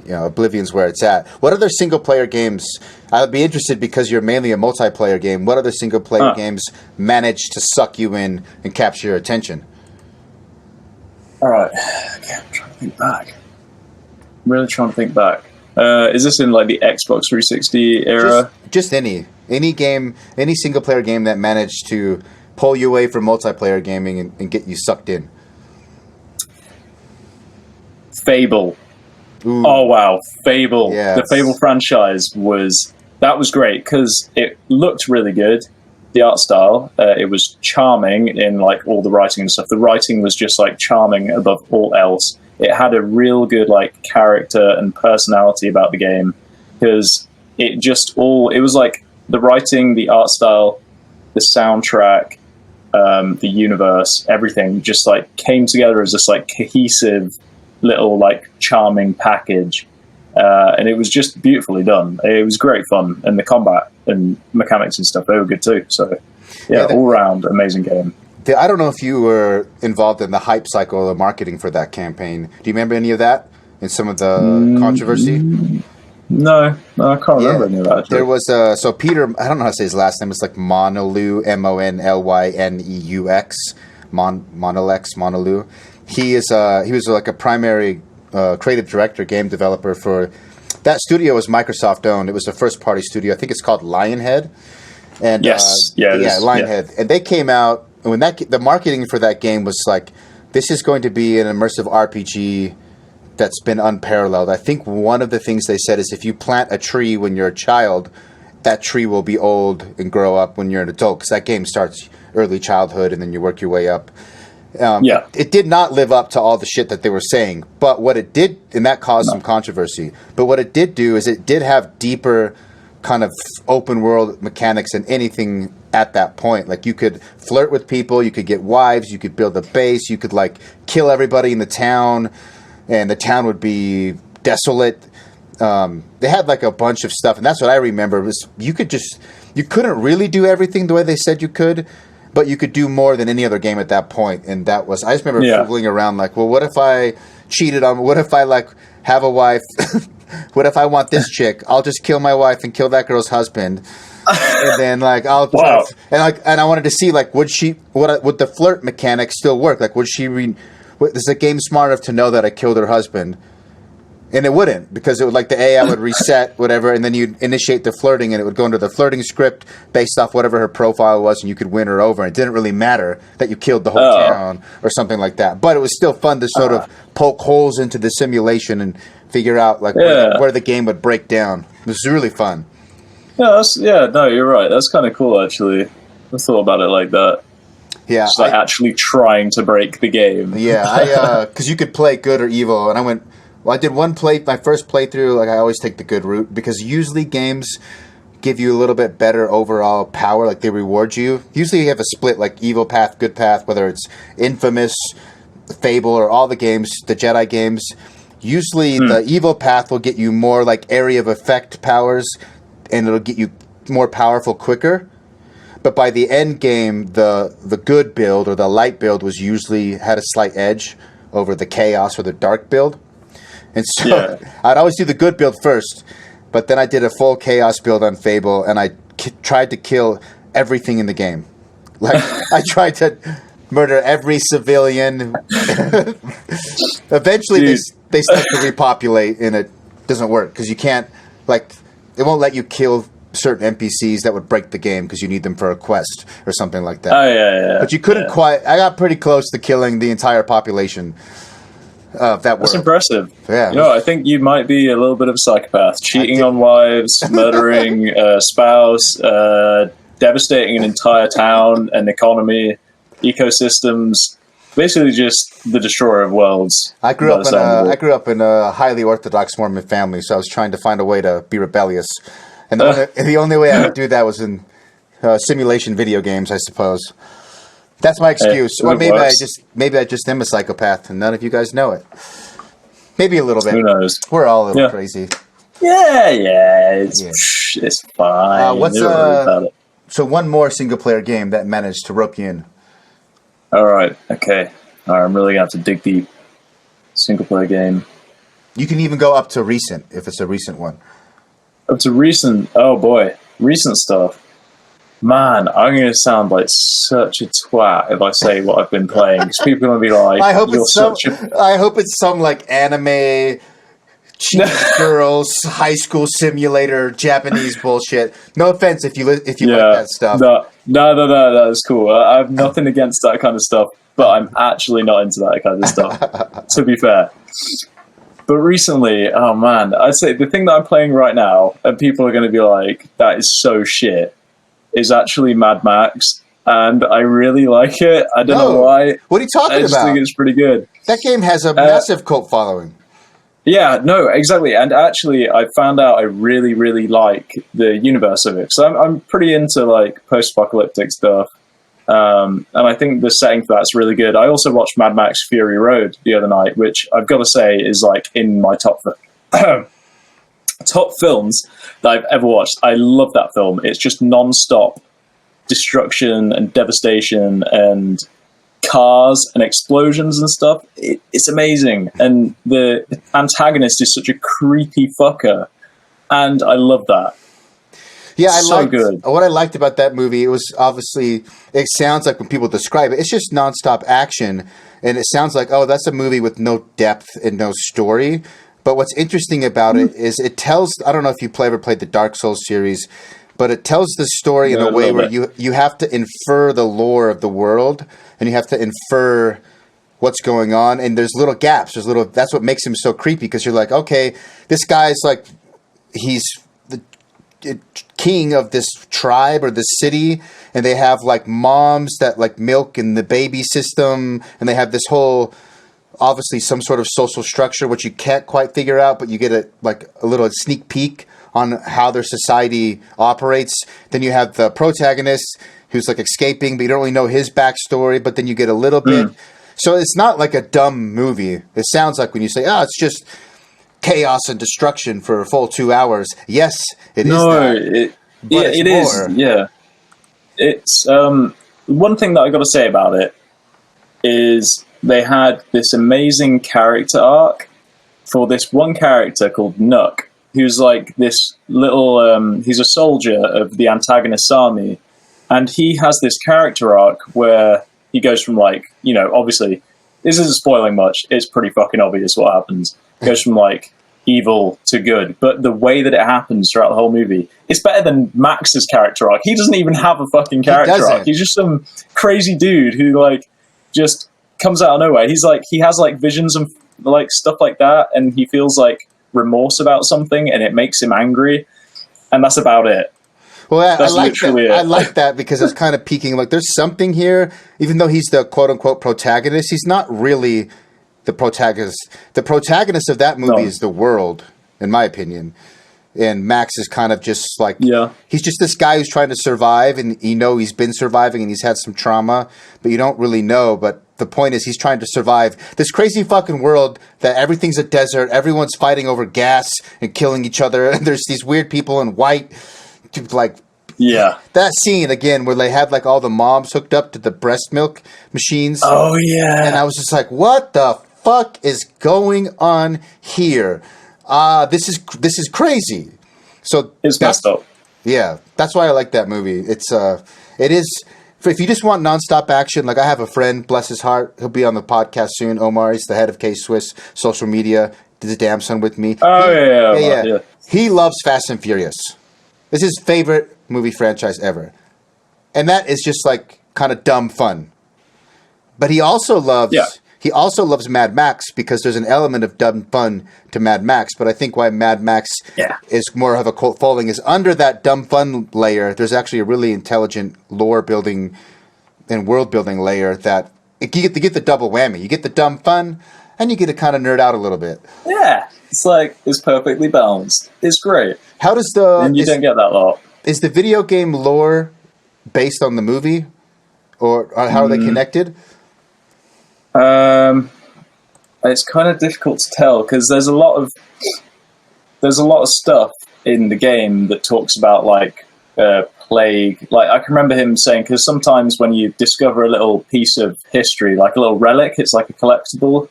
Oblivion's where it's at. What other single player games? I'd be interested because you're mainly a multiplayer game. What other single player games manage to suck you in and capture your attention? All right, okay, I'm trying to think back. I'm really trying to think back. Is this in like the Xbox 360 era? Just any game, any single player game that managed to pull you away from multiplayer gaming and get you sucked in. Fable. Ooh. Oh wow, Fable! Yes. The Fable franchise was great because it looked really good. The art style, it was charming in like all the writing and stuff. The writing was just like charming above all else. It had a real good like character and personality about the game because it was like the writing, the art style, the soundtrack, the universe, everything just like came together as this like cohesive little like charming package, and it was just beautifully done. It was great fun, and the combat and mechanics and stuff, they were good too. So yeah, all round amazing game. I don't know if you were involved in the hype cycle of marketing for that campaign. Do you remember any of that in some of the controversy? No, I can't remember any of that. Actually. There was so Peter. I don't know how to say his last name. It's like Monolux, Monlyneux, Monolux. He was like a primary creative director, game developer for that studio. Was Microsoft owned. It was a first party studio. I think it's called Lionhead. And Lionhead. And they came out when the marketing for that game was like, this is going to be an immersive RPG that's been unparalleled. I think one of the things they said is if you plant a tree when you're a child, that tree will be old and grow up when you're an adult, because that game starts early childhood and then you work your way up. It did not live up to all the shit that they were saying, but what it did, and that caused some controversy, but what it did do is it did have deeper kind of open world mechanics than anything at that point. Like you could flirt with people, you could get wives, you could build a base, you could like kill everybody in the town, and the town would be desolate. They had like a bunch of stuff, and that's what I remember was you couldn't really do everything the way they said you could, but you could do more than any other game at that point. And that was, I just remember fooling around like, well, what if I cheated on, what if I like have a wife, what if I want this chick? I'll just kill my wife and kill that girl's husband. And then like and I wanted to see like would the flirt mechanic still work? Like is the game smart enough to know that I killed her husband? And it wouldn't, because it would like the AI would reset whatever, and then you'd initiate the flirting, and it would go into the flirting script based off whatever her profile was, and you could win her over. And it didn't really matter that you killed the whole town or something like that. But it was still fun to sort of poke holes into the simulation and figure out like where the game would break down. It was really fun. No, you're right. That's kind of cool, actually. I thought about it like that. Yeah, just like actually trying to break the game. Yeah, because you could play good or evil, and I went. Well, I did my first playthrough, like I always take the good route, because usually games give you a little bit better overall power, like they reward you. Usually you have a split, like evil path, good path, whether it's Infamous, Fable, or all the games, the Jedi games. Usually the evil path will get you more like area of effect powers, and it'll get you more powerful quicker. But by the end game, the good build or the light build was usually had a slight edge over the chaos or the dark build. And so I'd always do the good build first, but then I did a full chaos build on Fable, and I tried to kill everything in the game. Like, I tried to murder every civilian. Eventually, they start to repopulate, and it doesn't work, because you can't, like, it won't let you kill certain NPCs that would break the game, because you need them for a quest or something like that. But you couldn't quite, I got pretty close to killing the entire population. That's impressive. Yeah. I think you might be a little bit of a psychopath. Cheating on wives, murdering a spouse, devastating an entire town, an economy, ecosystems. Basically just the destroyer of worlds. I grew up in a highly orthodox Mormon family, so I was trying to find a way to be rebellious. And the only way I could do that was in simulation video games, I suppose. That's my excuse. Or maybe I just am a psychopath, and none of you guys know it. Maybe a little bit. Who knows? We're all a little crazy. It's fine. So one more single player game that managed to rope you in. All right. Okay. All right, I'm really gonna have to dig deep. Single player game. You can even go up to recent if it's a recent one. Up to recent. Oh boy, recent stuff. Man, I'm going to sound like such a twat if I say what I've been playing, because people are going to be like, I hope it's some like anime, cheese girls, high school simulator, Japanese bullshit. No offense if you like that stuff. No, that's cool. I have nothing against that kind of stuff, but I'm actually not into that kind of stuff, to be fair. But recently, oh man, I'd say the thing that I'm playing right now, and people are going to be like, that is so shit, is actually Mad Max. And I really like it. I don't know why. What are you talking I just about? think it's pretty good. That game has a massive cult following. Yeah, no, exactly. And actually, I found out I really, really like the universe of it. So I'm pretty into like post-apocalyptic stuff. And I think the setting for that's really good. I also watched Mad Max Fury Road the other night, which I've got to say is like in my top films that I've ever watched. I love that film. It's just non-stop destruction and devastation and cars and explosions and stuff. It's amazing. And the antagonist is such a creepy fucker. And I love that. Yeah, Good. What I liked about that movie, it was obviously, it sounds like when people describe it, it's just nonstop action. And it sounds like, oh, that's a movie with no depth and no story. But what's interesting about it is it tells, I don't know if you ever played the Dark Souls series, but it tells the story in a way where you have to infer the lore of the world, and you have to infer what's going on. And there's little gaps. That's what makes him so creepy, because you're like, okay, this guy's like, he's the king of this tribe or this city, and they have like moms that like milk in the baby system, and they have this whole, obviously some sort of social structure which you can't quite figure out, but you get a little sneak peek on how their society operates. Then you have the protagonist who's like escaping, but you don't really know his backstory, but then you get a little bit. So it's not like a dumb movie. It sounds like when you say, oh, it's just chaos and destruction for a full 2 hours. Yes, it is. It is. Yeah. It's one thing that I got to say about it is they had this amazing character arc for this one character called Nuck, who's like this little, he's a soldier of the antagonist's army. And he has this character arc where he goes from like, obviously, this isn't spoiling much. It's pretty fucking obvious what happens. He goes from like evil to good. But the way that it happens throughout the whole movie, it's better than Max's character arc. He doesn't even have a fucking character arc. He's just some crazy dude who like just comes out of nowhere. He's like, he has like visions and like stuff like that. And he feels like remorse about something, and it makes him angry, and that's about it. Well, I like that because it's kind of peaking. Like, there's something here, even though he's the quote unquote protagonist. He's not really the protagonist. The protagonist of that movie is the world, in my opinion. And Max is kind of just like, he's just this guy who's trying to survive, and he's been surviving, and he's had some trauma, but you don't really know. But the point is, he's trying to survive this crazy fucking world that everything's a desert. Everyone's fighting over gas and killing each other. And there's these weird people in white, like, that scene again where they had like all the moms hooked up to the breast milk machines. Oh yeah. And I was just like, what the fuck is going on here? This is crazy. So it's messed up. Yeah, that's why I like that movie. It is. If you just want nonstop action, like I have a friend, bless his heart, he'll be on the podcast soon. Omar, he's the head of K-Swiss social media. Did the damn son with me. Oh yeah. He loves Fast and Furious. It's his favorite movie franchise ever, and that is just like kind of dumb fun. But he also loves. Yeah. He also loves Mad Max because there's an element of dumb fun to Mad Max. But I think why Mad Max is more of a cult following is under that dumb fun layer, there's actually a really intelligent lore building and world building layer that you get the double whammy. You get the dumb fun and you get to kind of nerd out a little bit. Yeah, it's perfectly balanced. It's great. How does and you don't get that lot. Is the video game lore based on the movie, or how are they connected? It's kind of difficult to tell because there's a lot of stuff in the game that talks about like plague. Like I can remember him saying, because sometimes when you discover a little piece of history, like a little relic, it's like a collectible.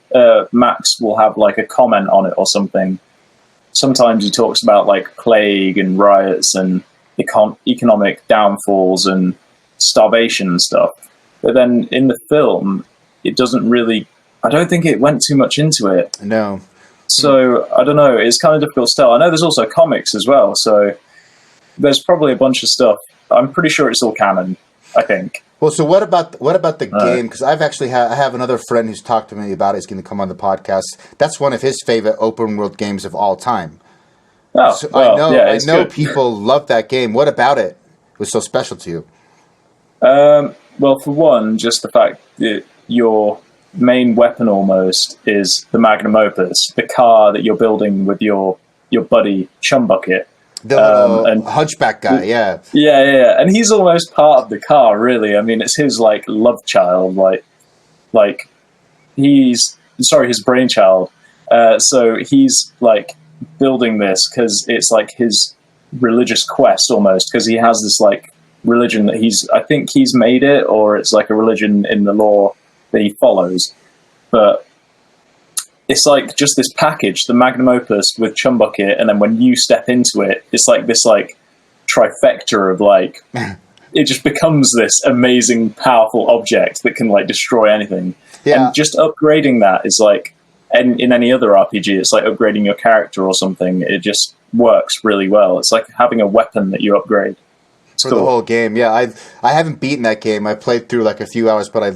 Max will have like a comment on it or something. Sometimes he talks about like plague and riots and economic downfalls and starvation and stuff. But then in the film, it doesn't really, I don't think it went too much into it. No. So, I don't know, it's kind of difficult to tell. I know there's also comics as well, so there's probably a bunch of stuff. I'm pretty sure it's all canon. I think. Well, so what about the game? Because I've actually I have another friend who's talked to me about it. He's going to come on the podcast. That's one of his favorite open world games of all time. Oh, So well, I know good. people love that game. What about it was so special to you? Well, for one, just the fact that your main weapon almost is the magnum opus, the car that you're building with your buddy Chumbucket. The little hunchback guy, yeah. Yeah, and he's almost part of the car, really. I mean, it's his like love child, like his brainchild. So he's like building this because it's like his religious quest almost, because he has this like religion that I think he's made it, or it's like a religion in the law that he follows. But it's like just this package, the magnum opus with Chumbucket, and then when you step into it, it's like this like trifecta of like it just becomes this amazing, powerful object that can like destroy anything. Yeah. And just upgrading that is like, in any other RPG, it's like upgrading your character or something. It just works really well. It's like having a weapon that you upgrade. It's for cool. the whole game. Yeah, I haven't beaten that game. I played through like a few hours, but I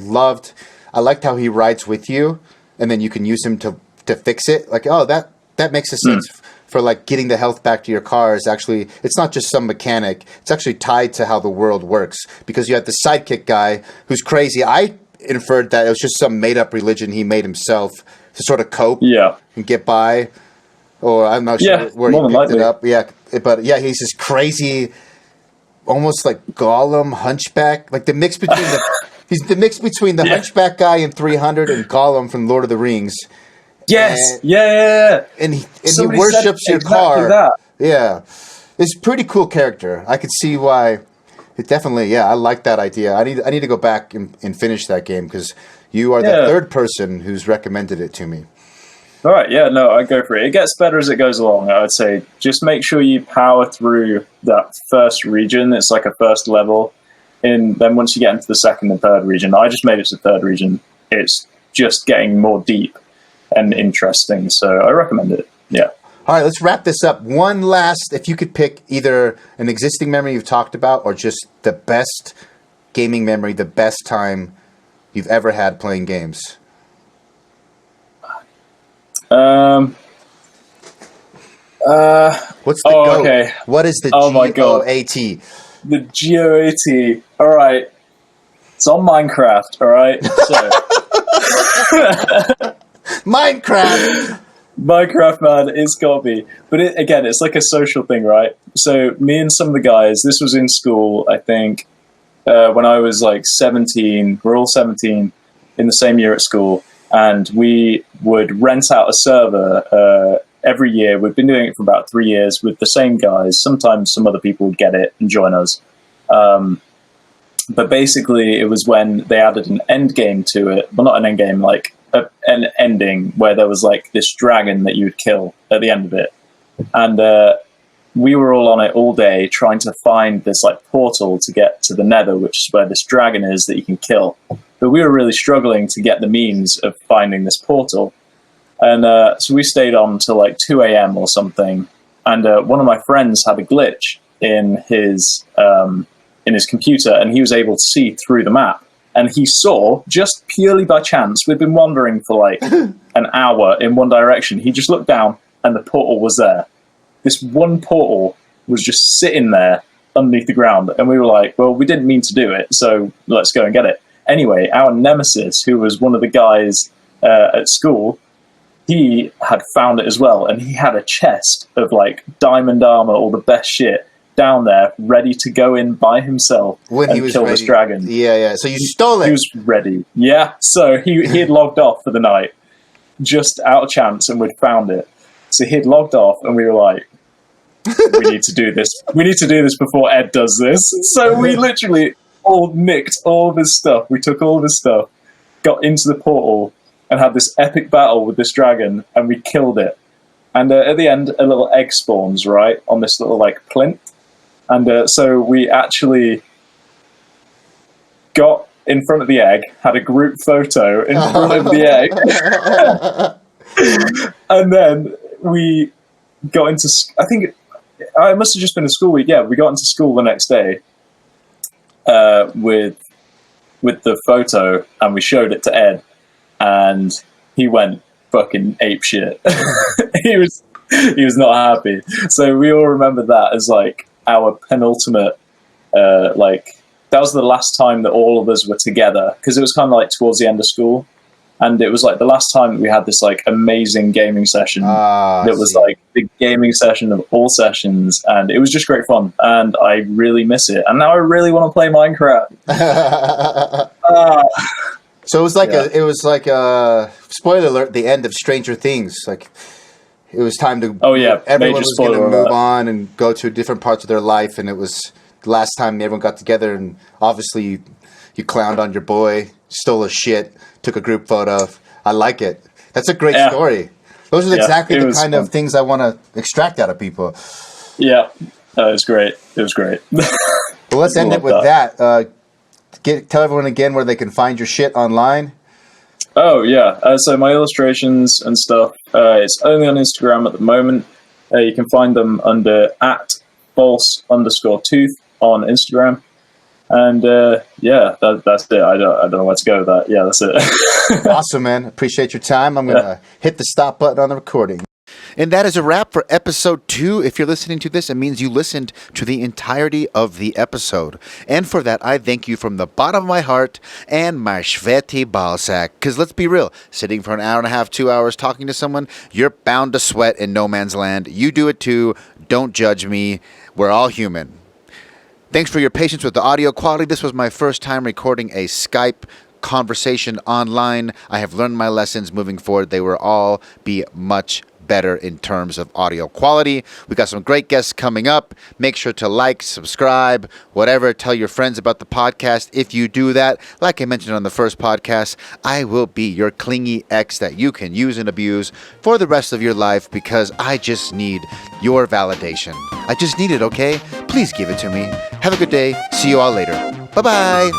liked how he rides with you, and then you can use him to fix it. Like, oh, that makes a sense for like getting the health back to your car. Is actually, it's not just some mechanic. It's actually tied to how the world works, because you have the sidekick guy who's crazy. I inferred that it was just some made up religion he made himself to sort of cope and get by. Or I'm not sure where he picked it up. Yeah, but yeah, he's this crazy, almost like Gollum hunchback, like the mix between he's the mix between the hunchback guy in 300 and Gollum from Lord of the Rings. Yes, and he worships your car. That. Yeah, it's a pretty cool character. I could see why. It definitely, I like that idea. I need to go back and finish that game, because you are the third person who's recommended it to me. All right, no, I go for it. It gets better as it goes along, I would say. Just make sure you power through that first region. It's like a first level. And then once you get into the second and third region, I just made it to the third region. It's just getting more deep and interesting. So I recommend it. Yeah. All right, let's wrap this up. One last, if you could pick either an existing memory you've talked about or just the best gaming memory, the best time you've ever had playing games. What's the GOAT? Okay. What is the GOAT? The GOAT. All right. It's on Minecraft, all right? So. Minecraft, man, it's got to be. But again, it's like a social thing, right? So me and some of the guys, this was in school, I think, when I was like 17. We're all 17 in the same year at school. And we would rent out a server every year. We've been doing it for about 3 years with the same guys. Sometimes some other people would get it and join us. But basically, it was when they added an end game to it. Well, not an end game, like an ending where there was like this dragon that you would kill at the end of it. And we were all on it all day trying to find this like portal to get to the Nether, which is where this dragon is that you can kill. But we were really struggling to get the means of finding this portal. And so we stayed on till like 2 a.m. or something. And one of my friends had a glitch in his computer, and he was able to see through the map. And he saw, just purely by chance, we'd been wandering for like an hour in one direction. He just looked down, and the portal was there. This one portal was just sitting there underneath the ground. And we were like, well, we didn't mean to do it, so let's go and get it. Anyway, our nemesis, who was one of the guys at school, he had found it as well. And he had a chest of like diamond armor, all the best shit, down there, ready to go in by himself and kill this dragon. Yeah. So you stole it. He was ready. Yeah. So he had logged off for the night, just out of chance, and we'd found it. So he had logged off, and we were like, we need to do this. We need to do this before Ed does this. So we literally all nicked all of his stuff. We took all of his stuff, got into the portal, and had this epic battle with this dragon, and we killed it. And at the end, a little egg spawns, right, on this little like plinth. And so we actually got in front of the egg, had a group photo in front of the egg. And then we got into, I think it must have just been a school week. Yeah, we got into school the next day. with the photo, and we showed it to Ed, and he went fucking ape shit. he was not happy. So we all remember that as like our penultimate, like that was the last time that all of us were together, because it was kind of like towards the end of school, and it was like the last time that we had this like amazing gaming session that was like the gaming session of all sessions, and it was just great fun, and I really miss it, and now I really want to play Minecraft. So it was like a spoiler alert, the end of Stranger Things. Like it was time to everyone was going to move on and go to different parts of their life, and it was the last time everyone got together, and obviously you clowned on your boy, stole his shit, took a group photo. I like it. That's a great story. Those are exactly the kind of things I want to extract out of people. Yeah, it was great. It was great. Well, let's end it with that. Tell everyone again where they can find your shit online. Oh, yeah. So my illustrations and stuff, it's only on Instagram at the moment. You can find them under @false_tooth on Instagram. And that's it. I don't know where to go with that. Yeah, that's it. Awesome, man. Appreciate your time. I'm going to hit the stop button on the recording. And that is a wrap for episode 2. If you're listening to this, it means you listened to the entirety of the episode. And for that, I thank you from the bottom of my heart and my Sveti Balsack. Because let's be real, sitting for an hour and a half, 2 hours talking to someone, you're bound to sweat in no man's land. You do it too. Don't judge me. We're all human. Thanks for your patience with the audio quality. This was my first time recording a Skype conversation online. I have learned my lessons moving forward. They will all be much better in terms of audio quality. We got some great guests coming up. Make sure to like, subscribe, whatever. Tell your friends about the podcast. If you do that, like I mentioned on the first podcast, I will be your clingy ex that you can use and abuse for the rest of your life, because I just need your validation. I just need it, okay? Please give it to me. Have a good day. See you all later. Bye-bye.